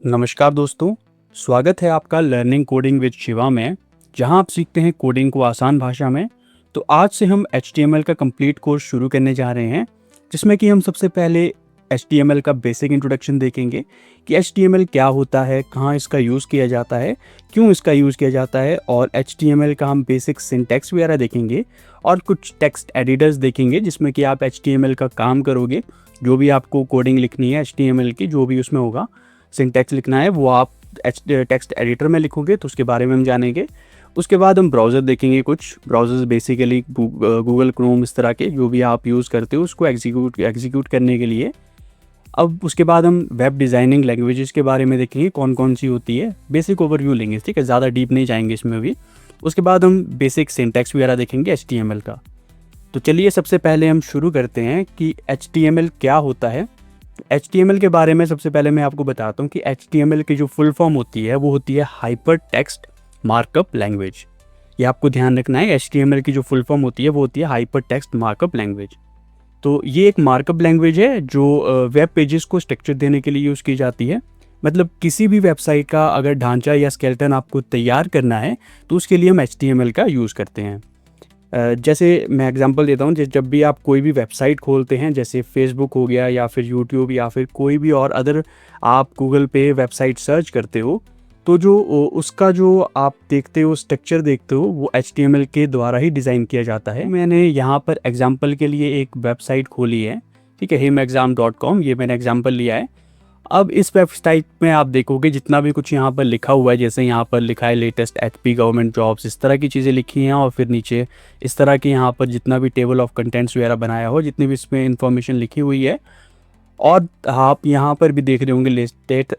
नमस्कार दोस्तों, स्वागत है आपका लर्निंग कोडिंग विद शिवा में, जहां आप सीखते हैं कोडिंग को आसान भाषा में। तो आज से हम HTML का कंप्लीट कोर्स शुरू करने जा रहे हैं, जिसमें कि हम सबसे पहले HTML का बेसिक इंट्रोडक्शन देखेंगे कि HTML क्या होता है, कहां इसका यूज़ किया जाता है, क्यों इसका यूज़ किया जाता है, और HTML का हम बेसिक सिंटैक्स वगैरह देखेंगे और कुछ टेक्स्ट एडिटर्स देखेंगे जिसमें कि आप HTML का काम करोगे। जो भी आपको कोडिंग लिखनी है HTML की, जो भी उसमें होगा सिंटैक्स लिखना है, वो आप टेक्स्ट एडिटर में लिखोगे, तो उसके बारे में हम जानेंगे। उसके बाद हम ब्राउज़र देखेंगे। कुछ ब्राउज़र्स बेसिकली गूगल क्रोम, इस तरह के जो भी आप यूज़ करते हो उसको एग्जीक्यूट करने के लिए। अब उसके बाद हम वेब डिज़ाइनिंग लैंग्वेजेस के बारे में देखेंगे, कौन कौन सी होती है, बेसिक ओवरव्यू लेंगे, ठीक है, ज़्यादा डीप नहीं जाएंगे इसमें भी। उसके बाद हम बेसिक सिंटैक्स वगैरह देखेंगे HTML का। तो चलिए सबसे पहले हम शुरू करते हैं कि HTML क्या होता है। HTML के बारे में सबसे पहले मैं आपको बताता हूँ कि HTML की जो फुल फॉर्म होती है वो होती है हाइपर टेक्स्ट मार्कअप लैंग्वेज। ये आपको ध्यान रखना है, HTML की जो फुल फॉर्म होती है वो होती है हाइपर टेक्स्ट मार्कअप लैंग्वेज। तो ये एक मार्कअप लैंग्वेज है जो वेब पेजेस को स्ट्रक्चर देने के लिए यूज़ की जाती है। मतलब किसी भी वेबसाइट का अगर ढांचा या स्केलेटन आपको तैयार करना है तो उसके लिए हम HTML का यूज़ करते हैं। जैसे मैं एग्जांपल देता हूँ, जब भी आप कोई भी वेबसाइट खोलते हैं, जैसे फेसबुक हो गया या फिर यूट्यूब या फिर कोई भी और अदर, आप गूगल पे वेबसाइट सर्च करते हो, तो जो उसका जो आप देखते हो, स्ट्रक्चर देखते हो, वो HTML के द्वारा ही डिज़ाइन किया जाता है। मैंने यहाँ पर एग्जांपल के लिए एक वेबसाइट खोली है, ठीक है, himexam.com, ये मैंने एग्जांपल लिया है। अब इस वेबसाइट में आप देखोगे जितना भी कुछ यहाँ पर लिखा हुआ है, जैसे यहाँ पर लिखा है लेटेस्ट HP गवर्नमेंट जॉब्स, इस तरह की चीज़ें लिखी हैं, और फिर नीचे इस तरह की यहाँ पर जितना भी टेबल ऑफ कंटेंट्स वगैरह बनाया हो, जितनी भी इसमें इंफॉर्मेशन लिखी हुई है। और आप यहाँ पर भी देख रहे होंगे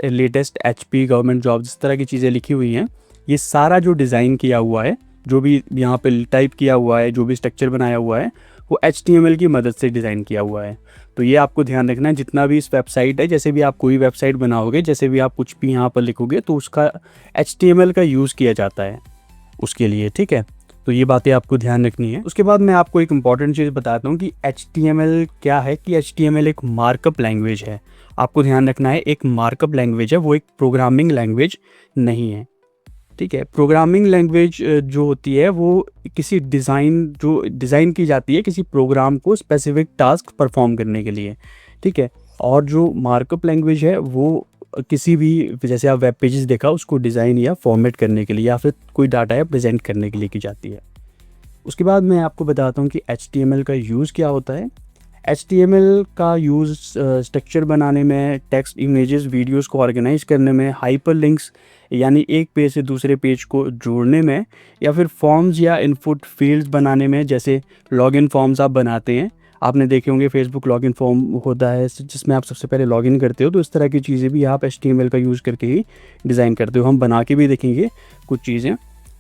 लेटेस्ट HP गवर्नमेंट जॉब्स, इस तरह की चीज़ें लिखी हुई हैं। ये सारा जो डिज़ाइन किया हुआ है, जो भी यहाँ पे टाइप किया हुआ है, जो भी स्ट्रक्चर बनाया हुआ है, वो HTML की मदद से डिज़ाइन किया हुआ है। तो ये आपको ध्यान रखना है, जितना भी इस वेबसाइट है, जैसे भी आप कोई वेबसाइट बनाओगे, जैसे भी आप कुछ भी यहाँ पर लिखोगे, तो उसका HTML का यूज़ किया जाता है उसके लिए, ठीक है। तो ये बातें आपको ध्यान रखनी है। उसके बाद मैं आपको एक इम्पॉर्टेंट चीज़ बताता हूँ कि HTML क्या है। कि HTML एक मार्कअप लैंग्वेज है। आपको ध्यान रखना है, एक मार्कअप लैंग्वेज है, वो एक प्रोग्रामिंग लैंग्वेज नहीं है, ठीक है। प्रोग्रामिंग लैंग्वेज जो होती है वो किसी डिज़ाइन की जाती है किसी प्रोग्राम को स्पेसिफिक टास्क परफॉर्म करने के लिए, ठीक है। और जो मार्कअप लैंग्वेज है वो किसी भी, जैसे आप वेब पेजेस देखा, उसको डिज़ाइन या फॉर्मेट करने के लिए या फिर कोई डाटा या प्रेजेंट करने के लिए की जाती है। उसके बाद मैं आपको बताता हूँ कि HTML का यूज़ क्या होता है। HTML का यूज़ स्ट्रक्चर बनाने में, टेक्स्ट, इमेजेस, वीडियोस को ऑर्गेनाइज करने में, हाइपरलिंक्स यानी एक पेज से दूसरे पेज को जोड़ने में, या फिर फॉर्म्स या इनपुट फील्ड्स बनाने में, जैसे लॉगिन फॉर्म्स आप बनाते हैं, आपने देखे होंगे फेसबुक लॉगिन फॉर्म होता है जिसमें आप सबसे पहले लॉगिन करते हो। तो इस तरह की चीज़ें भी आप HTML का यूज़ करके ही डिज़ाइन करते हो। हम बना के भी देखेंगे कुछ चीज़ें।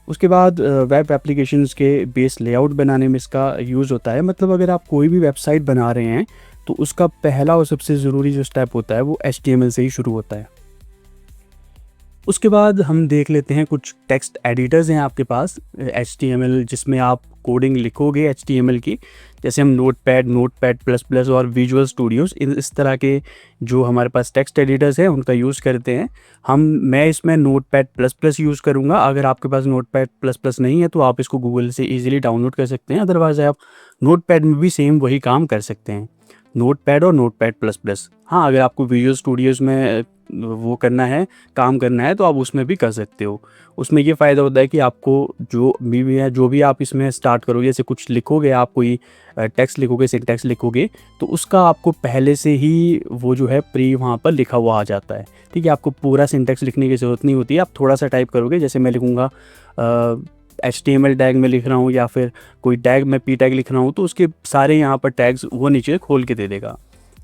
उसके बाद वेब एप्लीकेशंस के बेस लेआउट बनाने में इसका यूज़ होता है। मतलब अगर आप कोई भी वेबसाइट बना रहे हैं तो उसका पहला और सबसे ज़रूरी जो स्टेप होता है वो HTML से ही शुरू होता है। उसके बाद हम देख लेते हैं कुछ टेक्स्ट एडिटर्स हैं आपके पास HTML, जिसमें आप कोडिंग लिखोगे HTML की। जैसे हम नोटपैड प्लस प्लस और विजुअल स्टूडियोज़, इस तरह के जो हमारे पास टेक्स्ट एडिटर्स हैं उनका यूज़ करते हैं मैं इसमें नोटपैड प्लस प्लस यूज़ करूँगा। अगर आपके पास नोटपैड प्लस प्लस नहीं है तो आप इसको गूगल से ईजिली डाउनलोड कर सकते हैं। अदरवाइज़ आप नोटपैड में भी सेम वही काम कर सकते हैं, नोटपैड और नोटपैड प्लस प्लस। हाँ, अगर आपको विजुअल स्टूडियोज़ में वो करना है, काम करना है, तो आप उसमें भी कर सकते हो। उसमें ये फ़ायदा होता है कि आपको जो भी आप इसमें स्टार्ट करोगे, जैसे कुछ लिखोगे, आप कोई टेक्स्ट लिखोगे, सिंटैक्स लिखोगे, तो उसका आपको पहले से ही वो जो है प्री वहाँ पर लिखा हुआ आ जाता है, ठीक है। आपको पूरा सिंटैक्स लिखने की ज़रूरत नहीं होती है। आप थोड़ा सा टाइप करोगे, जैसे मैं लिखूँगा HTML टैग में लिख रहा हूँ या फिर कोई टैग में P टैग लिख रहा हूँ, तो उसके सारे यहाँ पर टैग्स वो नीचे खोल के दे देगा।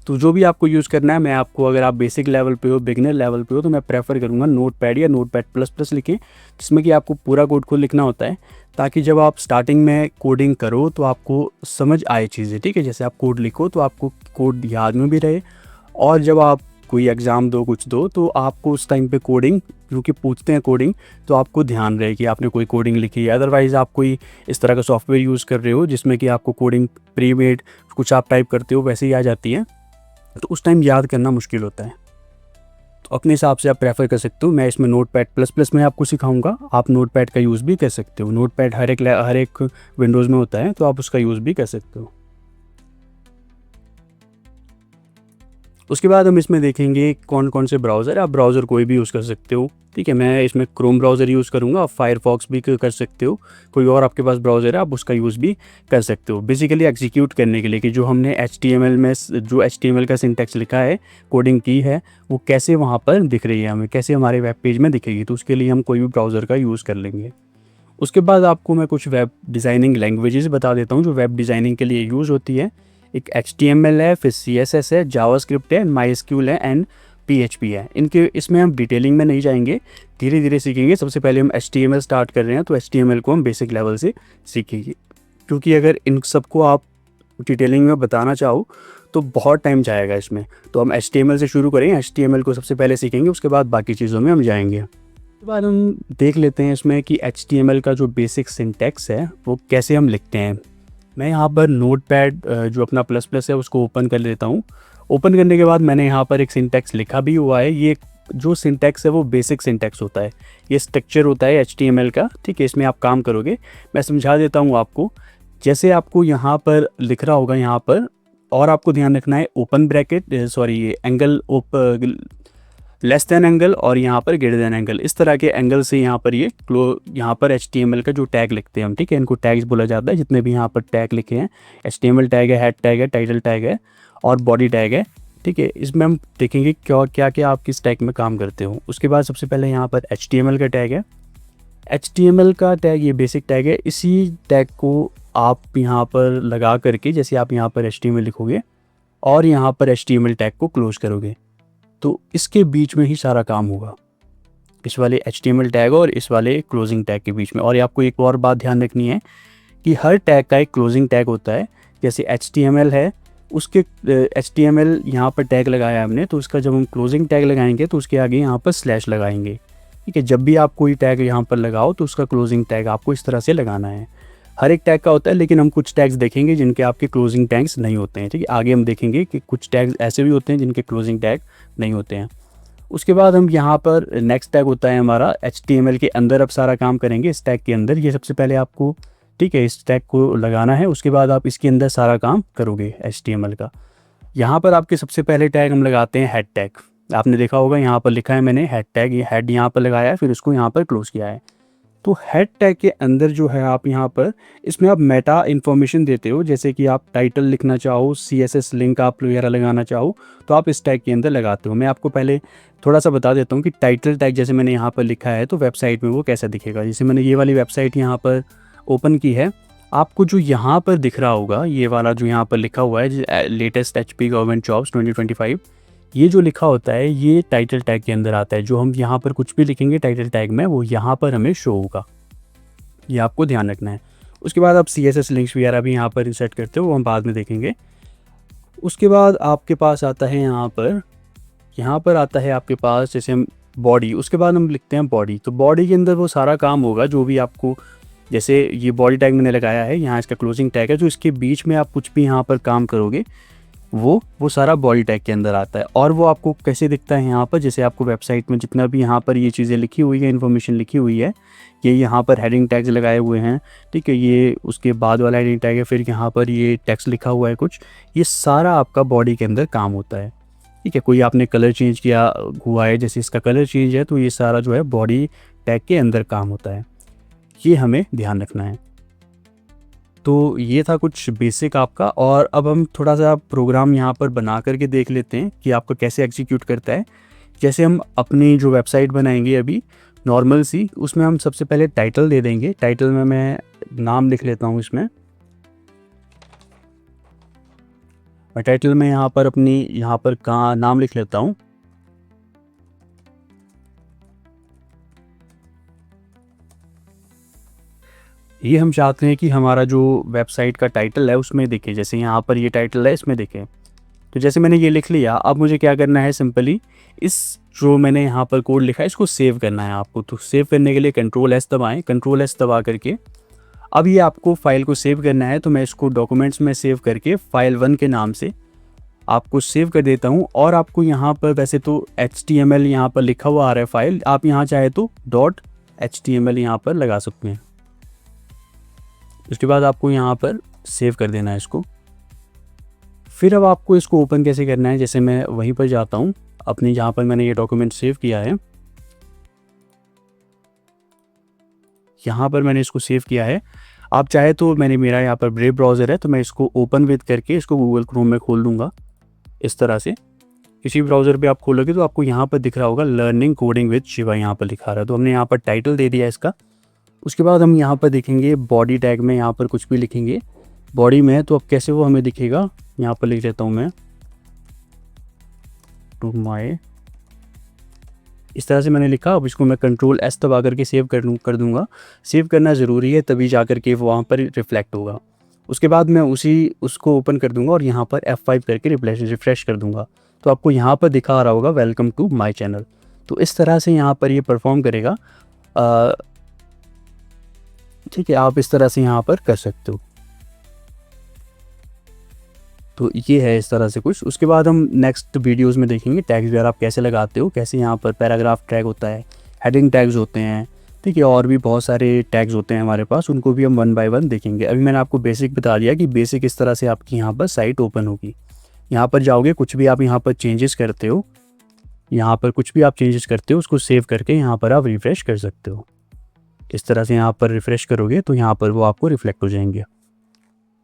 तो जो भी आपको यूज़ करना है, मैं आपको, अगर आप बेसिक लेवल पे हो, बिगिनर लेवल पे हो, तो मैं प्रेफर करूँगा नोटपैड या नोटपैड प्लस प्लस लिखें, जिसमें कि आपको पूरा कोड खुद लिखना होता है, ताकि जब आप स्टार्टिंग में कोडिंग करो तो आपको समझ आए चीज़ें, ठीक है। जैसे आप कोड लिखो तो आपको कोड याद में भी रहे, और जब आप कोई एग्ज़ाम दो, कुछ दो, तो आपको उस टाइम पे कोडिंग, क्योंकि पूछते हैं कोडिंग, तो आपको ध्यान रहे कि आपने कोई कोडिंग लिखी है। अदरवाइज़ आप कोई इस तरह का सॉफ्टवेयर यूज़ कर रहे हो जिसमें कि आपको कोडिंग प्री मेड कुछ आप टाइप करते हो वैसे ही आ जाती है, तो उस टाइम याद करना मुश्किल होता है। तो अपने हिसाब से आप प्रेफर कर सकते हो। मैं इसमें नोटपैड प्लस प्लस में आपको सिखाऊंगा, आप नोटपैड का यूज़ भी कर सकते हो। नोटपैड हर एक विंडोज़ में होता है, तो आप उसका यूज़ भी कर सकते हो। उसके बाद हम इसमें देखेंगे कौन कौन से ब्राउज़र, आप ब्राउज़र कोई भी यूज़ कर सकते हो। ठीक है, मैं इसमें क्रोम ब्राउज़र यूज़ करूँगा, आप फायरफॉक्स भी कर सकते हो। कोई और आपके पास ब्राउज़र है आप उसका यूज़ भी कर सकते हो। बेसिकली एग्जीक्यूट करने के लिए कि जो हमने HTML में जो HTML का सिंटैक्स लिखा है, कोडिंग की है, वो कैसे वहाँ पर दिख रही है हमें, कैसे हमारे वेब पेज में दिखेगी। तो उसके लिए हम कोई भी ब्राउज़र का यूज़ कर लेंगे। उसके बाद आपको मैं कुछ वेब डिज़ाइनिंग लैंग्वेजेस बता देता हूँ जो वेब डिज़ाइनिंग के लिए यूज़ होती है। एक HTML है, फिर CSS है, जावास्क्रिप्ट है, MySQL है एंड PHP है। इनके इसमें हम डिटेलिंग में नहीं जाएंगे, धीरे धीरे सीखेंगे। सबसे पहले हम HTML स्टार्ट कर रहे हैं, तो HTML को हम बेसिक लेवल से सीखेंगे, क्योंकि अगर इन सबको आप डिटेलिंग में बताना चाहो तो बहुत टाइम जाएगा इसमें। तो हम HTML से शुरू करेंगे, HTML को सबसे पहले सीखेंगे, उसके बाद बाकी चीज़ों में हम जाएंगे। उसके बाद हम देख लेते हैं इसमें कि HTML का जो बेसिक सिंटैक्स है वो कैसे हम लिखते हैं। मैं यहाँ पर नोटपैड जो अपना प्लस प्लस है उसको ओपन कर लेता हूँ। ओपन करने के बाद मैंने यहाँ पर एक सिंटैक्स लिखा भी हुआ है। ये जो सिंटैक्स है वो बेसिक सिंटैक्स होता है, ये स्ट्रक्चर होता है HTML का। ठीक है, इसमें आप काम करोगे, मैं समझा देता हूँ आपको। जैसे आपको यहाँ पर लिख रहा होगा यहाँ पर, और आपको ध्यान रखना है open bracket angle less than angle और यहाँ पर ग्रेटर देन एंगल, इस तरह के एंगल से यहाँ पर यहाँ पर HTML का जो टैग लिखते हैं हम, ठीक है, इनको टैग्स बोला जाता है। जितने भी यहाँ पर टैग लिखे हैं, HTML टैग है, हेड टैग है, टाइटल टैग है और बॉडी टैग है। ठीक है, इसमें हम देखेंगे क्या क्या आप किस टैग में काम करते हो। उसके बाद सबसे पहले यहाँ पर HTML का टैग है। HTML का टैग ये बेसिक टैग है। इसी टैग को आप यहाँ पर लगा करके, जैसे आप यहाँ पर HTML लिखोगे और यहाँ पर HTML टैग को क्लोज करोगे, तो इसके बीच में ही सारा काम होगा, इस वाले HTML टैग और इस वाले क्लोजिंग टैग के बीच में। और आपको एक और बात ध्यान रखनी है कि हर टैग का एक क्लोजिंग टैग होता है। जैसे HTML है, उसके HTML यहाँ पर टैग लगाया हमने, तो उसका जब हम क्लोजिंग टैग लगाएंगे तो उसके आगे यहाँ पर स्लैश लगाएंगे। ठीक है, जब भी आप कोई टैग यहाँ पर लगाओ तो उसका क्लोजिंग टैग आपको इस तरह से लगाना है। हर एक टैग का होता है, लेकिन हम कुछ टैग्स देखेंगे जिनके आपके क्लोजिंग टैग्स नहीं होते हैं। ठीक है, आगे हम देखेंगे कि कुछ टैग्स ऐसे भी होते हैं जिनके क्लोजिंग टैग नहीं होते हैं। उसके बाद हम यहाँ पर नेक्स्ट टैग होता है हमारा HTML के अंदर। अब सारा काम करेंगे इस टैग के अंदर। ये सबसे पहले आपको, ठीक है, इस टैग को लगाना है, उसके बाद आप इसके अंदर सारा काम करोगे HTML का। यहाँ पर आपके सबसे पहले टैग हम लगाते हैं हेड टैग। आपने देखा होगा यहाँ पर लिखा है मैंने हेड टैग, ये हेड यहाँ पर लगाया है, फिर उसको यहाँ पर क्लोज किया है। तो हेड टैग के अंदर जो है आप यहाँ पर, इसमें आप मेटा इन्फॉर्मेशन देते हो। जैसे कि आप टाइटल लिखना चाहो, CSS लिंक आप वगैरह लगाना चाहो, तो आप इस टैग के अंदर लगाते हो। मैं आपको पहले थोड़ा सा बता देता हूँ कि टाइटल टैग जैसे मैंने यहाँ पर लिखा है तो वेबसाइट में वो कैसा दिखेगा। जैसे मैंने ये वाली वेबसाइट यहाँ पर ओपन की है, आपको जो यहाँ पर दिख रहा होगा, ये वाला जो यहाँ पर लिखा हुआ है लेटेस्ट HP गवर्नमेंट जॉब्स 2025, ये जो लिखा होता है ये टाइटल टैग के अंदर आता है। जो हम यहाँ पर कुछ भी लिखेंगे टाइटल टैग में, वो यहाँ पर हमें शो होगा, ये आपको ध्यान रखना है। उसके बाद आप CSS लिंक्स वगैरह भी यहाँ पर इंसर्ट करते हो, वो हम बाद में देखेंगे। उसके बाद आपके पास आता है यहाँ पर आता है आपके पास जैसे हम बॉडी, उसके बाद हम लिखते हैं बॉडी। तो बॉडी के अंदर वो सारा काम होगा जो भी आपको, जैसे ये बॉडी टैग मैंने लगाया है, यहाँ इसका क्लोजिंग टैग है, जो इसके बीच में आप कुछ भी यहाँ पर काम करोगे वो सारा बॉडी टैग के अंदर आता है। और वो आपको कैसे दिखता है यहाँ पर, जैसे आपको वेबसाइट में जितना भी यहाँ पर ये चीज़ें लिखी हुई है, इन्फॉर्मेशन लिखी हुई है, ये यहाँ पर हेडिंग टैग्स लगाए हुए हैं। ठीक है, ये उसके बाद वाला हेडिंग टैग है, फिर यहाँ पर ये टेक्स्ट लिखा हुआ है कुछ, ये सारा आपका बॉडी के अंदर काम होता है। ठीक है, कोई आपने कलर चेंज किया हुआ है, जैसे इसका कलर चेंज है, तो ये सारा जो है बॉडी टैग के अंदर काम होता है, ये हमें ध्यान रखना है। तो ये था कुछ बेसिक आपका। और अब हम थोड़ा सा प्रोग्राम यहाँ पर बना करके देख लेते हैं कि आपका कैसे एग्जीक्यूट करता है। जैसे हम अपनी जो वेबसाइट बनाएंगे अभी नॉर्मल सी, उसमें हम सबसे पहले टाइटल दे देंगे। टाइटल में मैं नाम लिख लेता हूँ इसमें, और टाइटल में यहाँ पर अपनी यहाँ पर का नाम लिख लेता हूँ। ये हम चाहते हैं कि हमारा जो वेबसाइट का टाइटल है उसमें दिखे, जैसे यहाँ पर ये टाइटल है इसमें दिखे। तो जैसे मैंने ये लिख लिया, अब मुझे क्या करना है, सिंपली इस जो मैंने यहाँ पर कोड लिखा है इसको सेव करना है आपको। तो सेव करने के लिए Ctrl+S दबाएं, Ctrl+S दबा करके अब ये आपको फाइल को सेव करना है। तो मैं इसको डॉक्यूमेंट्स में सेव करके फाइल 1 के नाम से आपको सेव कर देता हूँ। और आपको यहाँ पर वैसे तो HTML यहाँ पर लिखा हुआ आ रहा है फाइल, आप यहाँ चाहे तो .html यहाँ पर लगा सकते हैं। उसके बाद आपको यहाँ पर सेव कर देना है इसको। फिर अब आपको इसको ओपन कैसे करना है, जैसे मैं वहीं पर जाता हूँ अपनी जहाँ पर मैंने ये डॉक्यूमेंट सेव किया है, यहाँ पर मैंने इसको सेव किया है। आप चाहे तो मेरा यहाँ पर ब्रेव ब्राउज़र है तो मैं इसको ओपन विद करके इसको गूगल क्रोम में खोल दूँगा। इस तरह से किसी ब्राउज़र पे आप खोलोगे तो आपको यहाँ पर दिख रहा होगा लर्निंग कोडिंग विद शिवा, यहाँ पर लिखा रहा है। तो हमने यहाँ पर टाइटल दे दिया इसका। उसके बाद हम यहाँ पर देखेंगे बॉडी टैग में यहाँ पर कुछ भी लिखेंगे बॉडी में, तो अब कैसे वो हमें दिखेगा, यहाँ पर लिख देता हूँ मैं टू माई, इस तरह से मैंने लिखा। अब इसको मैं Ctrl+S दबा करके सेव कर दूँगा। सेव करना ज़रूरी है, तभी जा कर के वो वहाँ पर रिफ्लेक्ट होगा। उसके बाद मैं उसको ओपन कर दूँगा और यहाँ पर F5 करके रिफ्रेश कर दूँगा। तो आपको यहाँ पर दिखा रहा होगा वेलकम टू माय चैनल। तो इस तरह से यहाँ पर ये परफॉर्म करेगा। ठीक है, आप इस तरह से यहाँ पर कर सकते हो। तो ये है इस तरह से कुछ। उसके बाद हम नेक्स्ट वीडियोस में देखेंगे टैग्स वगैरह आप कैसे लगाते हो, कैसे यहाँ पर पैराग्राफ टैग होता है, हेडिंग टैग्स होते हैं, ठीक है, और भी बहुत सारे टैग्स होते हैं हमारे पास, उनको भी हम 1 बाय 1 देखेंगे। अभी मैंने आपको बेसिक बता दिया कि बेसिक इस तरह से आपकी यहाँ पर साइट ओपन होगी। यहाँ पर जाओगे, कुछ भी आप यहाँ पर चेंजेस करते हो, यहाँ पर कुछ भी आप चेंजेस करते हो उसको सेव करके यहाँ पर आप रिफ़्रेश कर सकते हो। इस तरह से यहाँ पर रिफ़्रेश करोगे तो यहाँ पर वो आपको रिफ्लेक्ट हो जाएंगे।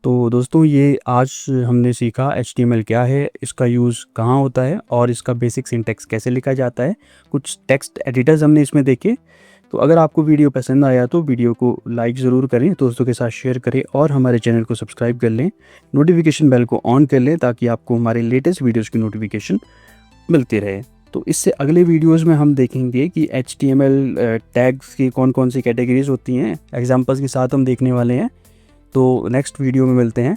तो दोस्तों ये आज हमने सीखा HTML क्या है, इसका यूज़ कहाँ होता है और इसका बेसिक सिंटैक्स कैसे लिखा जाता है। कुछ टेक्स्ट एडिटर्स हमने इसमें देखे। तो अगर आपको वीडियो पसंद आया तो वीडियो को लाइक ज़रूर करें, दोस्तों के साथ शेयर करें और हमारे चैनल को सब्सक्राइब कर लें, नोटिफिकेशन बेल को ऑन कर लें ताकि आपको हमारे लेटेस्ट वीडियोज़ की नोटिफिकेशन मिलती रहे। तो इससे अगले वीडियोज़ में हम देखेंगे कि HTML टैग्स की कौन कौन सी कैटेगरीज होती हैं, एग्जाम्पल्स के साथ हम देखने वाले हैं। तो नेक्स्ट वीडियो में मिलते हैं।